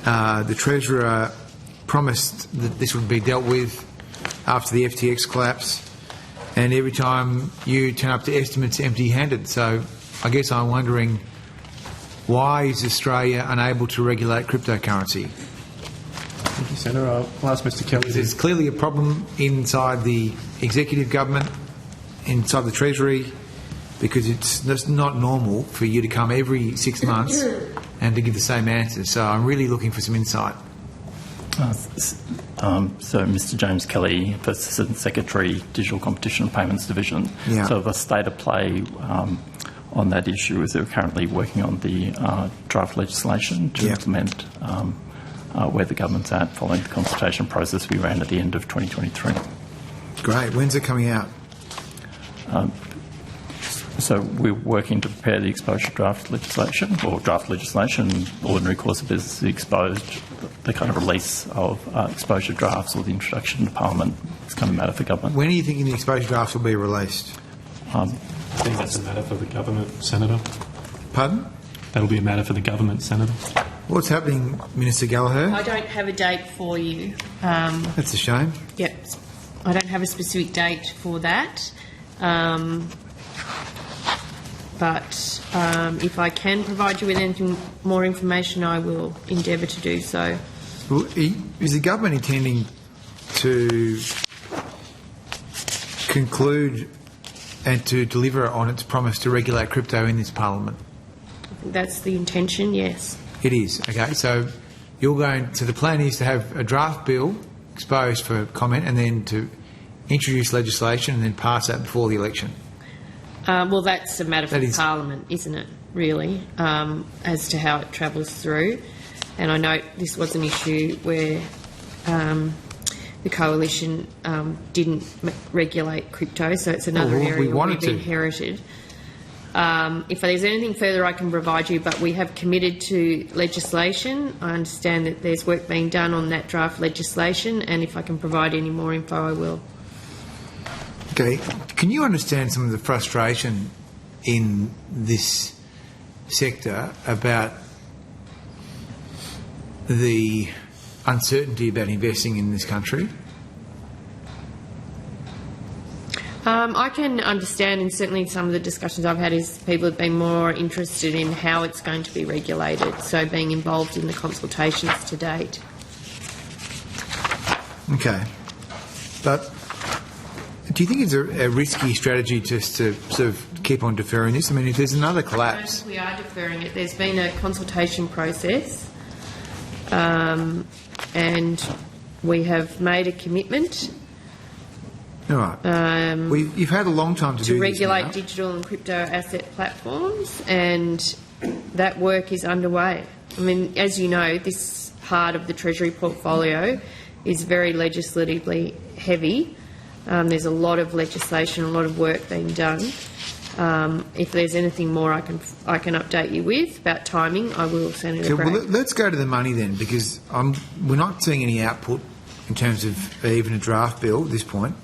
The Treasurer promised that this would be dealt with after the FTX collapse, and every time you turn up to estimates empty-handed. So I guess I'm wondering, why is Australia unable to regulate cryptocurrency? Thank you, Senator. I'll ask Mr Kelly. There's clearly a problem inside the executive government, inside the Treasury, because it's just not normal for you to come every 6 months and to give the same answers. So I'm really looking for some insight. So Mr James Kelly, the Assistant Secretary, Digital Competition and Payments Division. Yeah. So the state of play on that issue is they're currently working on the draft legislation to implement where the government's at following the consultation process we ran at the end of 2023. Great. When's it coming out? So we're working to prepare the exposure draft legislation, ordinary course of business exposed, the kind of release of exposure drafts or the introduction to Parliament is kind of a matter for government. When are you thinking the exposure drafts will be released? I think that's a matter for the government, Senator. Pardon? That'll be a matter for the government, Senator. What's happening, Minister Gallagher? I don't have a date for you. That's a shame. Yep. I don't have a specific date for that. But if I can provide you with anything more information, I will endeavour to do so. Well, is the government intending to conclude and to deliver on its promise to regulate crypto in this Parliament? I think that's the intention, yes. It is. Okay, so you're going. So the plan is to have a draft bill exposed for comment, and then to introduce legislation and then pass that before the election. Well, that's a matter for Parliament, isn't it, really, as to how it travels through. And I note this was an issue where the Coalition didn't regulate crypto, so it's another area where we've inherited. If there's anything further I can provide you, but we have committed to legislation. I understand that there's work being done on that draft legislation, and if I can provide any more info, I will. Okay, can you understand some of the frustration in this sector about the uncertainty about investing in this country? I can understand, and certainly some of the discussions I've had is people have been more interested in how it's going to be regulated, so being involved in the consultations to date. Okay, but do you think it's a risky strategy just to sort of keep on deferring this? I mean, if there's another collapse... We are deferring it. There's been a consultation process and we have made a commitment all right. You've had a long time to do this regulate now. Digital and crypto asset platforms, and that work is underway. I mean, as you know, this part of the Treasury portfolio is very legislatively heavy. There's a lot of legislation, a lot of work being done. If there's anything more I can update you with about timing, I will send it. Well, let's go to the money then, because we're not seeing any output in terms of even a draft bill at this point.